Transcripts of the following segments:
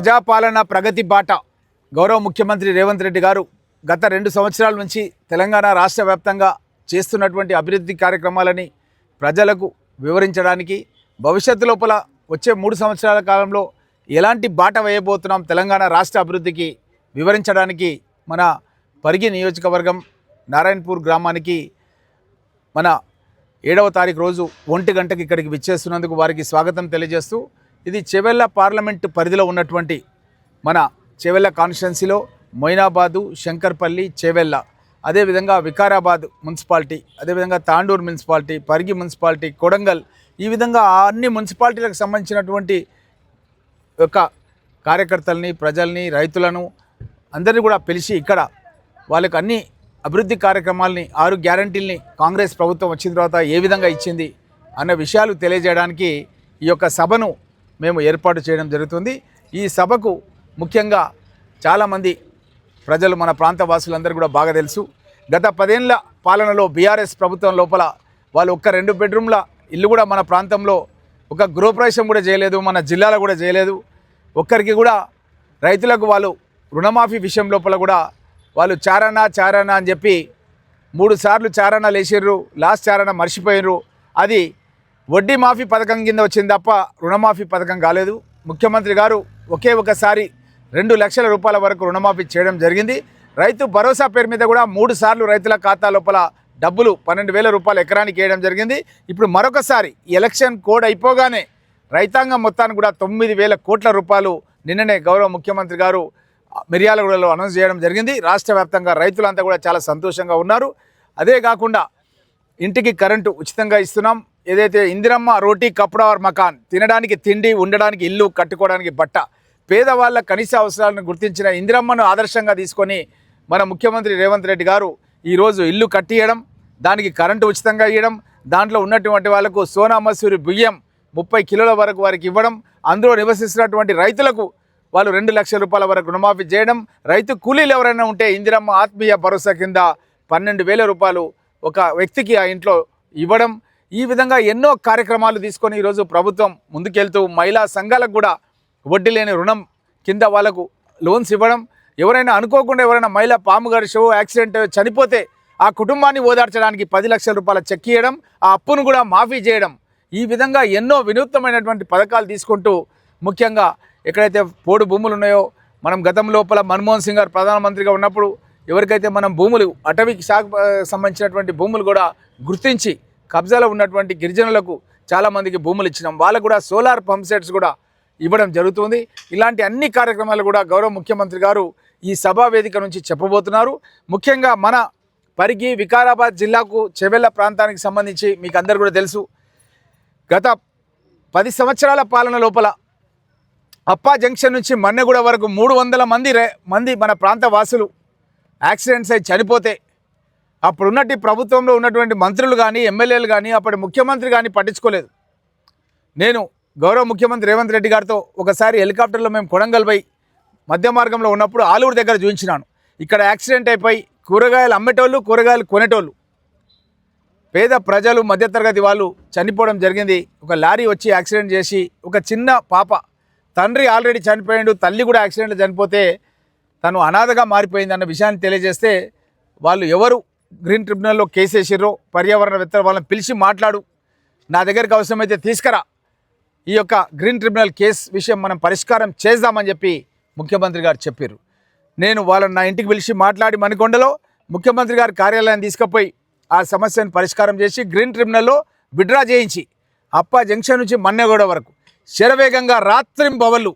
ప్రజాపాలన ప్రగతి బాట గౌరవ ముఖ్యమంత్రి రేవంత్ రెడ్డి గారు గత 2 సంవత్సరాల నుంచి తెలంగాణ రాష్ట్ర వ్యాప్తంగా చేస్తున్నటువంటి అభివృద్ధి కార్యక్రమాలని ప్రజలకు వివరించడానికి భవిష్యత్తు లోపల వచ్చే 3 సంవత్సరాల కాలంలో ఎలాంటి బాట వేయబోతున్నాం తెలంగాణ రాష్ట్ర అభివృద్ధికి వివరించడానికి మన పరిగి నియోజకవర్గం నారాయణపూర్ గ్రామానికి మన 7వ తారీఖు రోజు 1 గంటకి ఇక్కడికి విచ్చేస్తున్నందుకు వారికి స్వాగతం తెలియజేస్తూ ఇది చెవెళ్ళ పార్లమెంటు పరిధిలో ఉన్నటువంటి మన చెవెళ్ళ కాన్స్టిట్యున్సీలో మొయినాబాదు, శంకర్పల్లి, చెవెళ్ళ, అదేవిధంగా వికారాబాద్ మున్సిపాలిటీ, అదేవిధంగా తాండూరు మున్సిపాలిటీ, పరిగి మున్సిపాలిటీ, కొడంగల్, ఈ విధంగా అన్ని మున్సిపాలిటీలకు సంబంధించినటువంటి యొక్క కార్యకర్తల్ని, ప్రజల్ని, రైతులను అందరినీ కూడా పిలిచి ఇక్కడ వాళ్ళకి అన్ని అభివృద్ధి కార్యక్రమాలని 6 గ్యారంటీల్ని కాంగ్రెస్ ప్రభుత్వం వచ్చిన తర్వాత ఏ విధంగా ఇచ్చింది అన్న విషయాలు తెలియజేయడానికి ఈ యొక్క సభను మేము ఏర్పాటు చేయడం జరుగుతుంది. ఈ సభకు ముఖ్యంగా చాలామంది ప్రజలు మన ప్రాంత వాసులందరూ కూడా బాగా తెలుసు. గత 10 ఏళ్ల పాలనలో బీఆర్ఎస్ ప్రభుత్వం లోపల వాళ్ళు ఒక్క 2 బెడ్రూమ్ల ఇల్లు కూడా మన ప్రాంతంలో ఒక గృహప్రవేశం కూడా చేయలేదు, మన జిల్లాలో కూడా చేయలేదు. ఒక్కరికి కూడా రైతులకు వాళ్ళు రుణమాఫీ విషయం లోపల కూడా వాళ్ళు చారణ అని చెప్పి 3 సార్లు చారణాలు వేసిర్రు, లాస్ట్ చారణ మర్చిపోయినరు. అది వడ్డీ మాఫీ పథకం కింద వచ్చింది తప్ప రుణమాఫీ పథకం కాలేదు. ముఖ్యమంత్రి గారు ఒకే ఒకసారి 2 లక్షల రూపాయల వరకు రుణమాఫీ చేయడం జరిగింది. రైతు భరోసా పేరు మీద కూడా 3 సార్లు రైతుల ఖాతా లోపల డబ్బులు 12,000 రూపాయలు ఎకరానికి వేయడం జరిగింది. ఇప్పుడు మరొకసారి ఎలక్షన్ కోడ్ అయిపోగానే రైతాంగం మొత్తాన్ని కూడా 9,000 కోట్ల రూపాయలు నిన్ననే గౌరవ ముఖ్యమంత్రి గారు మిర్యాలగూడలో అనౌన్స్ చేయడం జరిగింది. రాష్ట్ర వ్యాప్తంగా రైతులంతా కూడా చాలా సంతోషంగా ఉన్నారు. అదే కాకుండా ఇంటికి కరెంటు ఉచితంగా ఇస్తున్నాం. ఏదైతే ఇందిరమ్మ రోటీ కప్డా ఆర్ మకాన్, తినడానికి తిండి, ఉండడానికి ఇల్లు, కట్టుకోవడానికి బట్ట, పేదవాళ్ళ కనీస అవసరాలను గుర్తించిన ఇందిరమ్మను ఆదర్శంగా తీసుకొని మన ముఖ్యమంత్రి రేవంత్ రెడ్డి గారు ఈరోజు ఇల్లు కట్టియడం, దానికి కరెంటు ఉచితంగా ఇవ్వడం, దాంట్లో ఉన్నటువంటి వాళ్ళకు సోనా మసూరి బియ్యం 30 కిలోల వరకు వారికి ఇవ్వడం, అందులో నివసిస్తున్నటువంటి రైతులకు వాళ్ళు 2 లక్షల రూపాయల వరకు రుణమాఫీ చేయడం, రైతు కూలీలు ఎవరైనా ఉంటే ఇందిరమ్మ ఆత్మీయ భరోసా కింద 12,000 రూపాయలు ఒక వ్యక్తికి ఆ ఇంట్లో ఇవ్వడం, ఈ విధంగా ఎన్నో కార్యక్రమాలు తీసుకొని ఈరోజు ప్రభుత్వం ముందుకెళ్తూ మహిళా సంఘాలకు కూడా వడ్డీ లేని రుణం కింద వాళ్ళకు లోన్స్ ఇవ్వడం, ఎవరైనా అనుకోకుండా ఎవరైనా మహిళ పాము గడిచో యాక్సిడెంట్ చనిపోతే ఆ కుటుంబాన్ని ఓదార్చడానికి 10 లక్షల రూపాయల చెక్ ఇవ్వడం, ఆ అప్పును కూడా మాఫీ చేయడం, ఈ విధంగా ఎన్నో వినూత్నమైనటువంటి పథకాలు తీసుకుంటూ ముఖ్యంగా ఎక్కడైతే పోడు భూములు ఉన్నాయో, మనం గతం లోపల మన్మోహన్ సింగ్ గారు ప్రధానమంత్రిగా ఉన్నప్పుడు ఎవరికైతే మనం భూములు అటవీకి శాఖ సంబంధించినటువంటి భూములు కూడా గుర్తించి కబ్జాలో ఉన్నటువంటి గిరిజనులకు చాలామందికి భూములు ఇచ్చినాం. వాళ్ళకు కూడా సోలార్ పంప్ సెట్స్ కూడా ఇవ్వడం జరుగుతుంది. ఇలాంటి అన్ని కార్యక్రమాలు కూడా గౌరవ ముఖ్యమంత్రి గారు ఈ సభా వేదిక నుంచి చెప్పబోతున్నారు. ముఖ్యంగా మన పరిగి వికారాబాద్ జిల్లాకు చెవెళ్ళ ప్రాంతానికి సంబంధించి మీకు అందరు కూడా తెలుసు, గత 10 సంవత్సరాల పాలన లోపల అప్పా జంక్షన్ నుంచి మన్నెగూడ వరకు 300 మంది మన ప్రాంత వాసులు యాక్సిడెంట్స్ అయి చనిపోతే అప్పుడున్నటి ప్రభుత్వంలో ఉన్నటువంటి మంత్రులు కానీ, ఎమ్మెల్యేలు కానీ, అప్పటి ముఖ్యమంత్రి కానీ పట్టించుకోలేదు. నేను గౌరవ ముఖ్యమంత్రి రేవంత్ రెడ్డి గారితో ఒకసారి హెలికాప్టర్లో మేము కొడంగల్ పోయి మధ్య మార్గంలో ఉన్నప్పుడు ఆలూరు దగ్గర చూపించినాను. ఇక్కడ యాక్సిడెంట్ అయిపోయి కూరగాయలు అమ్మేటోళ్ళు, కూరగాయలు కొనేటోళ్ళు, పేద ప్రజలు, మధ్యతరగతి వాళ్ళు చనిపోవడం జరిగింది. ఒక లారీ వచ్చి యాక్సిడెంట్ చేసి ఒక చిన్న పాప, తండ్రి ఆల్రెడీ చనిపోయాడు, తల్లి కూడా యాక్సిడెంట్లో చనిపోతే తను అనాథగా మారిపోయింది అన్న విషయాన్ని తెలియజేస్తే వాళ్ళు ఎవరు గ్రీన్ ట్రిబ్యునల్లో కేసు వేసిర్రో పర్యావరణవేత్తలు వాళ్ళని పిలిచి మాట్లాడు, నా దగ్గరికి అవసరమైతే తీసుకురా, ఈ యొక్క గ్రీన్ ట్రిబ్యునల్ కేసు విషయం మనం పరిష్కారం చేద్దామని చెప్పి ముఖ్యమంత్రి గారు చెప్పారు. నేను వాళ్ళని నా ఇంటికి పిలిచి మాట్లాడి మణికొండలో ముఖ్యమంత్రి గారి కార్యాలయాన్ని తీసుకుపోయి ఆ సమస్యను పరిష్కారం చేసి గ్రీన్ ట్రిబ్యునల్లో విడ్డ్రా చేయించి అప్పా జంక్షన్ నుంచి మన్నెగూడ వరకు శరవేగంగా రాత్రింబవళ్ళు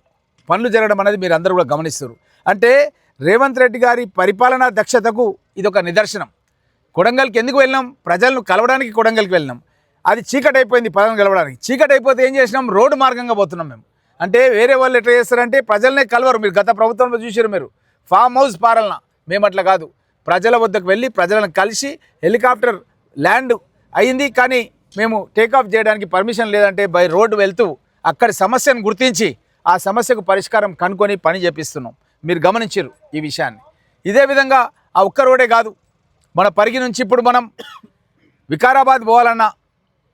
పనులు జరగడం అనేది మీరు అందరూ కూడా గమనిస్తారు. అంటే రేవంత్ రెడ్డి గారి పరిపాలనా దక్షతకు ఇదొక నిదర్శనం. కొడంగల్కి ఎందుకు వెళ్ళినాం? ప్రజలను కలవడానికి కొడంగల్కి వెళ్ళినాం. అది చీకటి అయిపోయింది, ప్రజలను కలవడానికి. చీకటి అయిపోతే ఏం చేసినాం? రోడ్డు మార్గంగా పోతున్నాం మేము. అంటే వేరే వాళ్ళు ఎట్లా చేస్తారంటే ప్రజలనే కలవరు. మీరు గత ప్రభుత్వంలో చూసారు, మీరు ఫామ్ హౌస్ పాలన. మేము అట్లా కాదు, ప్రజల వద్దకు వెళ్ళి ప్రజలను కలిసి హెలికాప్టర్ ల్యాండ్ అయింది, కానీ మేము టేకాఫ్ చేయడానికి పర్మిషన్ లేదంటే బై రోడ్డు వెళ్తూ అక్కడి సమస్యను గుర్తించి ఆ సమస్యకు పరిష్కారం కనుక్కొని పని చేపిస్తున్నాం. మీరు గమనించారు ఈ విషయాన్ని. ఇదే విధంగా ఆ ఒక్క రోడే కాదు, మన పరిగి నుంచి ఇప్పుడు మనం వికారాబాద్ పోవాలన్నా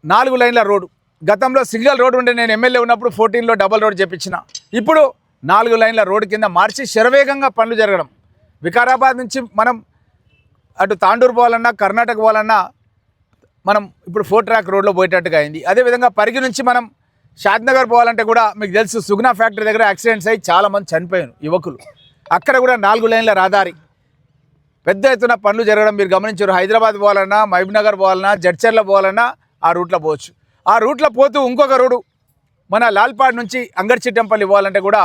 4 లైన్ల రోడ్డు. గతంలో సింగిల్ రోడ్ ఉండే, నేను ఎమ్మెల్యే ఉన్నప్పుడు 14లో డబల్ రోడ్ చేపించిన. ఇప్పుడు 4 లైన్ల రోడ్డు కింద మార్చి శరవేగంగా పనులు జరగడం. వికారాబాద్ నుంచి మనం అటు తాండూరు పోవాలన్నా కర్ణాటక పోవాలన్నా మనం ఇప్పుడు 4 ట్రాక్ రోడ్లో పోయేటట్టుగా అయింది. అదేవిధంగా పరిగి నుంచి మనం షాద్నగర్ పోవాలంటే కూడా మీకు తెలుసు సుగుణ ఫ్యాక్టరీ దగ్గర యాక్సిడెంట్స్ అయ్యి చాలామంది చనిపోయారు యువకులు. అక్కడ కూడా 4 లైన్ల రహదారి పెద్ద ఎత్తున పనులు జరగడం మీరు గమనించారు. హైదరాబాద్ పోవాలన్నా మహబూబ్నగర్ పోవాలన్నా జడ్చర్ల పోవాలన్నా ఆ రూట్లో పోవచ్చు. ఆ రూట్లో పోతూ ఇంకొక రోడ్డు మన లాల్పాడ్ నుంచి అంగర్చిట్టంపల్లి పోవాలంటే కూడా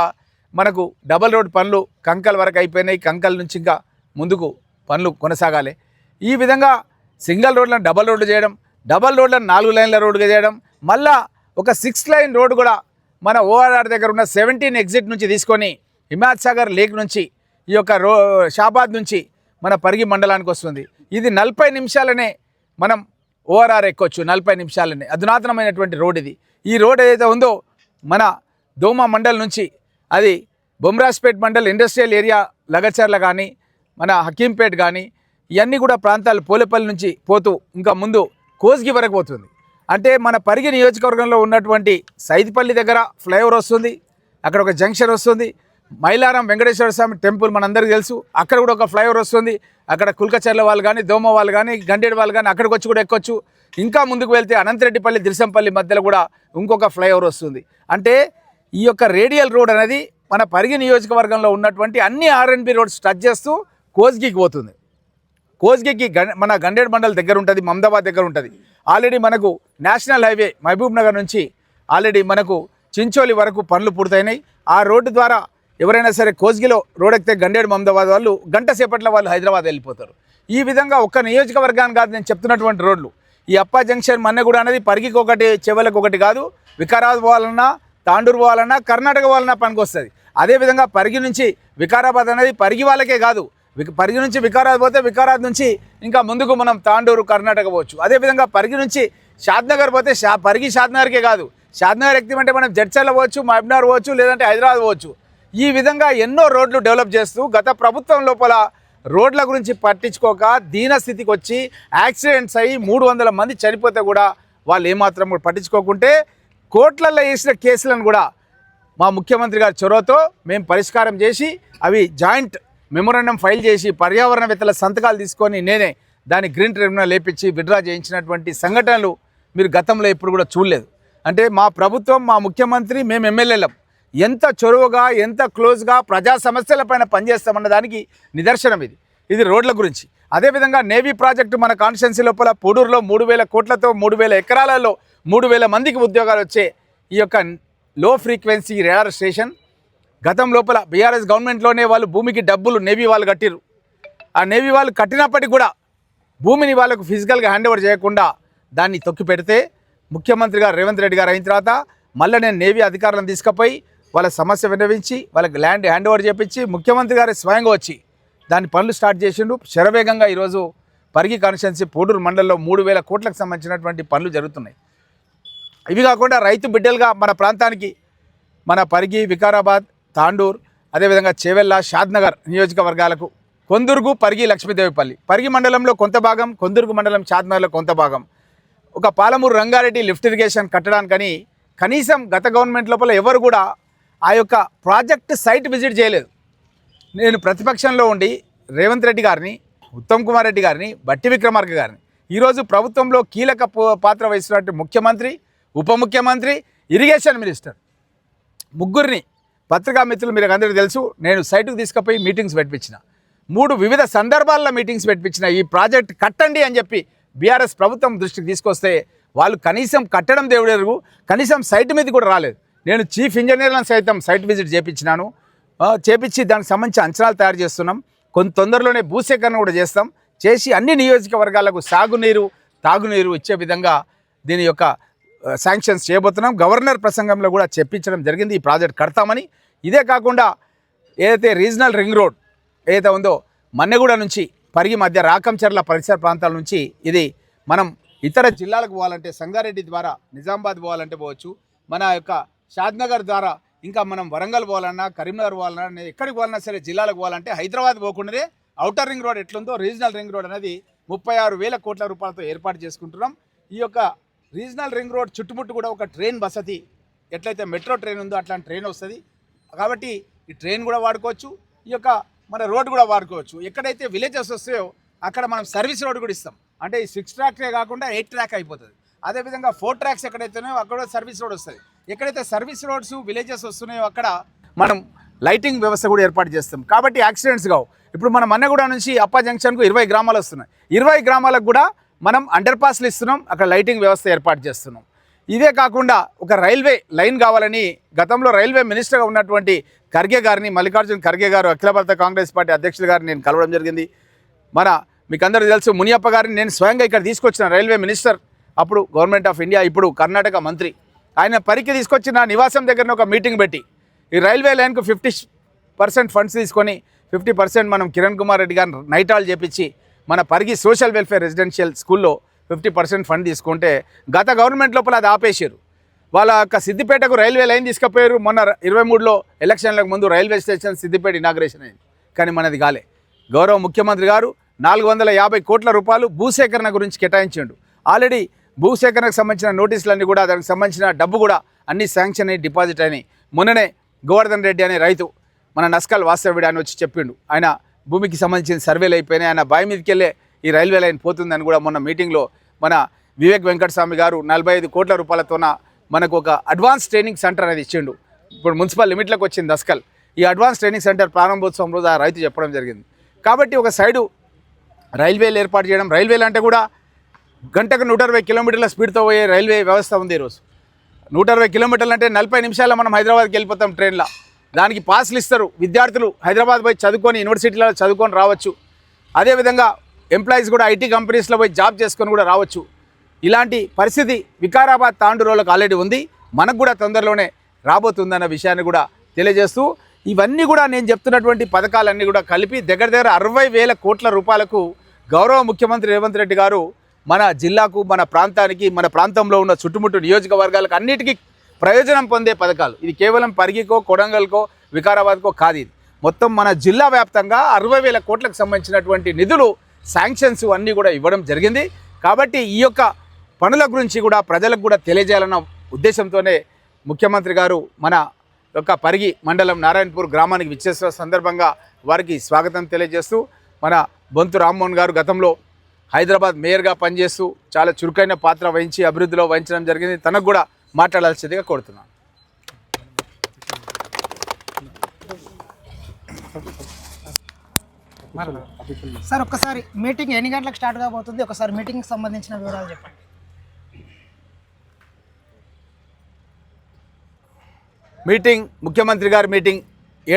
మనకు డబల్ రోడ్ పనులు కంకల్ వరకు అయిపోయినాయి. కంకల్ నుంచి ఇంకా ముందుకు పనులు కొనసాగాలి. ఈ విధంగా సింగిల్ రోడ్లను డబల్ రోడ్లు చేయడం, డబల్ రోడ్లను 4 లైన్ల రోడ్డుగా చేయడం, మళ్ళా ఒక 6 లైన్ రోడ్డు కూడా మన ఓఆర్ఆర్ దగ్గర ఉన్న 17 ఎగ్జిట్ నుంచి తీసుకొని హిమాయత్ సాగర్ లేక్ నుంచి ఈ యొక్క షాబాద్ నుంచి మన పరిగి మండలానికి వస్తుంది. ఇది 40 నిమిషాలనే మనం ఓఆర్ఆర్ ఎక్కొచ్చు. 40 నిమిషాలనే అధునాతనమైనటువంటి రోడ్ ఇది. ఈ రోడ్ ఏదైతే ఉందో మన దోమ మండల్ నుంచి అది బొమ్రాజ్పేట్ మండల్ ఇండస్ట్రియల్ ఏరియా లగచర్ల కానీ మన హకీంపేట్ కానీ ఇవన్నీ కూడా ప్రాంతాలు పోలేపల్లి నుంచి పోతూ ఇంకా ముందు కోస్గి వరకు పోతుంది. అంటే మన పరిగి నియోజకవర్గంలో ఉన్నటువంటి సైదిపల్లి దగ్గర ఫ్లైఓవర్ వస్తుంది, అక్కడ ఒక జంక్షన్ వస్తుంది. మైలారం వెంకటేశ్వర స్వామి టెంపుల్ మనందరికీ తెలుసు, అక్కడ కూడా ఒక ఫ్లైఓవర్ వస్తుంది. అక్కడ కుల్కచర్ల వాళ్ళు కానీ దోమ వాళ్ళు కానీ గండేడు వాళ్ళు కానీ అక్కడికి వచ్చి కూడా ఎక్కొచ్చు. ఇంకా ముందుకు వెళ్తే అనంతరెడ్డిపల్లి దిల్సంపల్లి మధ్యలో కూడా ఇంకొక ఫ్లైఓవర్ వస్తుంది. అంటే ఈ యొక్క రేడియల్ రోడ్ అనేది మన పరిగి నియోజకవర్గంలో ఉన్నటువంటి అన్ని ఆర్ఎన్బి రోడ్స్ టచ్ చేస్తూ కోస్గికి పోతుంది. కోస్గికి మన గండేడు మండల్ దగ్గర ఉంటుంది, మమదాబాద్ దగ్గర ఉంటుంది. ఆల్రెడీ మనకు నేషనల్ హైవే మహబూబ్ నగర్ నుంచి ఆల్రెడీ మనకు చించోలి వరకు పనులు పూర్తయినాయి. ఆ రోడ్డు ద్వారా ఎవరైనా సరే కోస్గిలో రోడ్ ఎక్కితే గండేడు మమదాబాద్ వాళ్ళు గంట సేపట్లో వాళ్ళు హైదరాబాద్ వెళ్ళిపోతారు. ఈ విధంగా ఒక్క నియోజకవర్గానికి కాదు నేను చెప్తున్నటువంటి రోడ్లు. ఈ అప్పా జంక్షన్ మన్నెగూడ అనేది పరిగికి ఒకటి చెవెలకు ఒకటి కాదు, వికారాబాద్ పోవాలన్నా తాండూరు పోవాలన్నా కర్ణాటక పోవాలన్నా పనికి వస్తుంది. అదేవిధంగా పరిగి నుంచి వికారాబాద్ అనేది పరిగి వాళ్ళకే కాదు, పరిగి నుంచి వికారాబాద్ పోతే వికారాబాద్ నుంచి ఇంకా ముందుకు మనం తాండూరు కర్ణాటక పోవచ్చు. అదేవిధంగా పరిగి నుంచి షాద్నగర్ పోతే పరిగి షాద్నగర్కే కాదు, షాద్నగర్ ఎక్కిమంటే మనం జడ్చర్ల పోవచ్చు, మహబూబ్నగర్ పోవచ్చు, లేదంటే హైదరాబాద్ పోవచ్చు. ఈ విధంగా ఎన్నో రోడ్లు డెవలప్ చేస్తూ గత ప్రభుత్వం లోపల రోడ్ల గురించి పట్టించుకోక దీనస్థితికి వచ్చి యాక్సిడెంట్స్ అయ్యి 300 మంది చనిపోతే కూడా వాళ్ళు ఏమాత్రం కూడా పట్టించుకోకుంటే కోట్లల్లో వేసిన కేసులను కూడా మా ముఖ్యమంత్రి గారి చొరవతో మేము పరిష్కారం చేసి అవి జాయింట్ మెమోరాండం ఫైల్ చేసి పర్యావరణవేత్తల సంతకాలు తీసుకొని నేనే దాన్ని గ్రీన్ ట్రిబ్యునల్ లేపించి విత్డ్రా చేయించినటువంటి సంఘటనలు మీరు గతంలో ఎప్పుడు కూడా చూడలేదు. అంటే మా ప్రభుత్వం, మా ముఖ్యమంత్రి, మేము ఎమ్మెల్యేలం ఎంత చొరవగా ఎంత క్లోజ్గా ప్రజా సమస్యలపైన పనిచేస్తామన్న దానికి నిదర్శనం ఇది రోడ్ల గురించి. అదేవిధంగా నేవీ ప్రాజెక్టు మన కాన్స్టిట్యున్సీ లోపల పొడూరులో 3000 కోట్లతో 3000 ఎకరాలలో 3000 మందికి ఉద్యోగాలు వచ్చే ఈ యొక్క లో ఫ్రీక్వెన్సీ రేడార్ స్టేషన్ గతం లోపల బీఆర్ఎస్ గవర్నమెంట్లోనే వాళ్ళు భూమికి డబ్బులు నేవీ వాళ్ళు కట్టిరు. ఆ నేవీ వాళ్ళు కట్టినప్పటికీ కూడా భూమిని వాళ్ళకు ఫిజికల్గా హ్యాండ్ ఓవర్ చేయకుండా దాన్ని తొక్కి పెడితే ముఖ్యమంత్రి గారు రేవంత్ రెడ్డి గారు అయిన తర్వాత మళ్ళీ నేను నేవీ అధికారులను తీసుకుపోయి వాళ్ళ సమస్య విన్నవించి వాళ్ళకి ల్యాండ్ హ్యాండ్ ఓవర్ చేపించి ముఖ్యమంత్రి గారు స్వయంగా వచ్చి దాని పనులు స్టార్ట్ చేసిండు. శరవేగంగా ఈరోజు పరిగి కాన్స్టిట్యున్సీ పోడూరు మండలంలో 3000 కోట్లకు సంబంధించినటువంటి పనులు జరుగుతున్నాయి. ఇవి కాకుండా రైతు బిడ్డలుగా మన ప్రాంతానికి మన పరిగి, వికారాబాద్, తాండూర్, అదేవిధంగా చేవెళ్ళ, షాద్నగర్ నియోజకవర్గాలకు కొందుర్గు, పరిగి, లక్ష్మీదేవిపల్లి, పరిగి మండలంలో కొంత భాగం, కొందుర్గు మండలం షాద్నగర్లో కొంత భాగం, ఒక పాలమూరు రంగారెడ్డి లిఫ్ట్ ఇరిగేషన్ కట్టడానికని కనీసం గత గవర్నమెంట్ లోపల ఎవరు కూడా ఆ యొక్క ప్రాజెక్ట్ సైట్ విజిట్ చేయలేదు. నేను ప్రతిపక్షంలో ఉండి రేవంత్ రెడ్డి గారిని, ఉత్తమ్ కుమార్ రెడ్డి గారిని, బట్టి విక్రమార్క గారిని, ఈరోజు ప్రభుత్వంలో కీలక పాత్ర వహిస్తున్నట్టు ముఖ్యమంత్రి, ఉప ముఖ్యమంత్రి, ఇరిగేషన్ మినిస్టర్ ముగ్గురిని పత్రికా మిత్రులు మీరు అందరికీ తెలుసు నేను సైటుకు తీసుకుపోయి మీటింగ్స్ పెట్టించిన. 3 వివిధ సందర్భాల్లో మీటింగ్స్ పెట్టించిన. ఈ ప్రాజెక్ట్ కట్టండి అని చెప్పి బీఆర్ఎస్ ప్రభుత్వం దృష్టికి తీసుకొస్తే వాళ్ళు కనీసం కట్టడం దేవుడెరుగు, కనీసం సైట్ మీద కూడా రాలేదు. నేను చీఫ్ ఇంజనీర్లను సైతం సైట్ విజిట్ చేయించినాను. చేపించి దానికి సంబంధించి అంచనాలు తయారు చేస్తున్నాం. కొంత తొందరలోనే భూసేకరణ కూడా చేస్తాం. చేసి అన్ని నియోజకవర్గాలకు సాగునీరు, తాగునీరు ఇచ్చే విధంగా దీని యొక్క శాంక్షన్స్ చేయబోతున్నాం. గవర్నర్ ప్రసంగంలో కూడా చెప్పించడం జరిగింది ఈ ప్రాజెక్ట్ కడతామని. ఇదే కాకుండా ఏదైతే రీజనల్ రింగ్ రోడ్ ఏదైతే ఉందో మన్నెగూడ నుంచి పరిగి మధ్య రాకంచర్ల పరిసర ప్రాంతాల నుంచి ఇది మనం ఇతర జిల్లాలకు పోవాలంటే సంగారెడ్డి ద్వారా నిజామాబాద్ పోవాలంటే పోవచ్చు, మన యొక్క షాద్నగర్ ద్వారా ఇంకా మనం వరంగల్ పోవాలన్నా, కరీంనగర్ పోవాలన్నా, ఎక్కడికి పోవాలన్నా సరే జిల్లాలకు పోవాలంటే హైదరాబాద్ పోకుండానే ఔటర్ రింగ్ రోడ్ ఎట్లుందో రీజనల్ రింగ్ రోడ్ అనేది 36,000 కోట్ల రూపాయలతో ఏర్పాటు చేసుకుంటున్నాం. ఈ యొక్క రీజనల్ రింగ్ రోడ్ చుట్టుముట్టు కూడా ఒక ట్రైన్ వసతి, ఎట్లయితే మెట్రో ట్రైన్ ఉందో అట్లాంటి ట్రైన్ వస్తుంది. కాబట్టి ఈ ట్రైన్ కూడా వాడుకోవచ్చు, ఈ యొక్క మన రోడ్ కూడా వాడుకోవచ్చు. ఎక్కడైతే విలేజెస్ వస్తాయో అక్కడ మనం సర్వీస్ రోడ్ కూడా ఇస్తాం. అంటే ఈ 6 ట్రాకే కాకుండా 8 ట్రాక్ అయిపోతుంది. అదేవిధంగా 4 ట్రాక్స్ ఎక్కడైతేనో అక్కడ సర్వీస్ రోడ్ వస్తుంది. ఎక్కడైతే సర్వీస్ రోడ్స్ విలేజెస్ వస్తున్నాయో అక్కడ మనం లైటింగ్ వ్యవస్థ కూడా ఏర్పాటు చేస్తాం. కాబట్టి యాక్సిడెంట్స్ కావు. ఇప్పుడు మనం మన్నగూడ నుంచి అప్ప జంక్షన్కు 20 గ్రామాలు వస్తున్నాయి. 20 గ్రామాలకు కూడా మనం అండర్ పాస్లు ఇస్తున్నాం, అక్కడ లైటింగ్ వ్యవస్థ ఏర్పాటు చేస్తున్నాం. ఇదే కాకుండా ఒక రైల్వే లైన్ కావాలని గతంలో రైల్వే మినిస్టర్గా ఉన్నటువంటి ఖర్గే గారిని, మల్లికార్జున ఖర్గే గారు, అఖిల భారత కాంగ్రెస్ పార్టీ అధ్యక్షులు గారిని నేను కలవడం జరిగింది. మీకు అందరికీ తెలుసు మునియప్ప గారిని నేను స్వయంగా ఇక్కడ తీసుకొచ్చిన. రైల్వే మినిస్టర్ అప్పుడు గవర్నమెంట్ ఆఫ్ ఇండియా, ఇప్పుడు కర్ణాటక మంత్రి. ఆయన పరికి తీసుకొచ్చి నా నివాసం దగ్గర ఒక మీటింగ్ పెట్టి ఈ రైల్వే లైన్కు 50% ఫండ్స్ తీసుకొని 50% మనం కిరణ్ కుమార్ రెడ్డి గారిని నైటాలు చేపించి మన పరిగి సోషల్ వెల్ఫేర్ రెసిడెన్షియల్ స్కూల్లో 50% ఫండ్ తీసుకుంటే గత గవర్నమెంట్ లోపల అది ఆపేశారు. వాళ్ళ యొక్క సిద్దిపేటకు రైల్వే లైన్ తీసుకుపోయారు. మొన్న 23లో ఎలక్షన్లకు ముందు రైల్వే స్టేషన్ సిద్దిపేట ఇనాగ్రేషన్ అయింది, కానీ మనది కాలే. గౌరవ ముఖ్యమంత్రి గారు 450 కోట్ల రూపాయలు భూసేకరణ గురించి కేటాయించాడు. ఆల్రెడీ భూసేకరణకు సంబంధించిన నోటీసులన్నీ కూడా, దానికి సంబంధించిన డబ్బు కూడా అన్ని శాంక్షన్ అయ్యి డిపాజిట్ అయినాయి. మొన్ననే గోవర్ధన్ రెడ్డి అనే రైతు మన నస్కల్ వాస్తవ్యుడు అని వచ్చి చెప్పిండు, ఆయన భూమికి సంబంధించిన సర్వేలు అయిపోయినాయి, ఆయన బావి మీదకి వెళ్ళే ఈ రైల్వే లైన్ పోతుందని కూడా మొన్న మీటింగ్లో మన వివేక్ వెంకటస్వామి గారు 45 కోట్ల రూపాయలతోన మనకు ఒక అడ్వాన్స్ ట్రైనింగ్ సెంటర్ అనేది ఇచ్చిండు. ఇప్పుడు మున్సిపల్ లిమిట్లకు వచ్చింది దస్కల్. ఈ అడ్వాన్స్ ట్రైనింగ్ సెంటర్ ప్రారంభోత్సవం రోజు ఆ రైతు చెప్పడం జరిగింది. కాబట్టి ఒక సైడు రైల్వేలు ఏర్పాటు చేయడం, రైల్వేలు అంటే కూడా గంటకు 120 కిలోమీటర్ల స్పీడ్తో పోయే రైల్వే వ్యవస్థ ఉంది ఈరోజు. 120 కిలోమీటర్లు అంటే 40 నిమిషాల్లో మనం హైదరాబాద్కి వెళ్ళిపోతాం ట్రైన్లో. దానికి పాస్లు ఇస్తారు. విద్యార్థులు హైదరాబాద్ పోయి చదువుకొని యూనివర్సిటీలలో చదువుకొని రావచ్చు. అదేవిధంగా ఎంప్లాయీస్ కూడా ఐటీ కంపెనీస్లో పోయి జాబ్ చేసుకొని కూడా రావచ్చు. ఇలాంటి పరిస్థితి వికారాబాద్ తాండూరులోకి ఆల్రెడీ ఉంది, మనకు కూడా తొందరలోనే రాబోతుందన్న విషయాన్ని కూడా తెలియజేస్తూ, ఇవన్నీ కూడా నేను చెప్తున్నటువంటి పథకాలన్నీ కూడా కలిపి దగ్గర 60,000 కోట్ల రూపాయలకు గౌరవ ముఖ్యమంత్రి రేవంత్ రెడ్డి గారు మన జిల్లాకు, మన ప్రాంతానికి, మన ప్రాంతంలో ఉన్న చుట్టుముట్టు నియోజకవర్గాలకు అన్నిటికీ ప్రయోజనం పొందే పథకాలు. ఇది కేవలం పరిగికో, కొడంగల్కో, వికారాబాద్కో కాదు. ఇది మొత్తం మన జిల్లా వ్యాప్తంగా 60,000 కోట్లకు సంబంధించినటువంటి నిధులు, శాంక్షన్స్ అన్నీ కూడా ఇవ్వడం జరిగింది. కాబట్టి ఈ యొక్క పనుల గురించి కూడా ప్రజలకు కూడా తెలియజేయాలన్న ఉద్దేశంతోనే ముఖ్యమంత్రి గారు మన యొక్క పరిగి మండలం నారాయణపూర్ గ్రామానికి విచ్చేసిన సందర్భంగా వారికి స్వాగతం తెలియజేస్తూ, మన బొంతు రామ్మోహన్ గారు గతంలో హైదరాబాద్ మేయర్గా పనిచేస్తూ చాలా చురుకైన పాత్ర వహించి అభివృద్ధిలో వహించడం జరిగింది. తనకు కూడా మాట్లాడాల్సిందిగా కోరుతున్నాను. సార్ ఒక్కసారి మీటింగ్ ఎన్ని గంటలకు స్టార్ట్ కాబోతుంది, ఒకసారి మీటింగ్కి సంబంధించిన వివరాలు చెప్పండి. ముఖ్యమంత్రి గారి మీటింగ్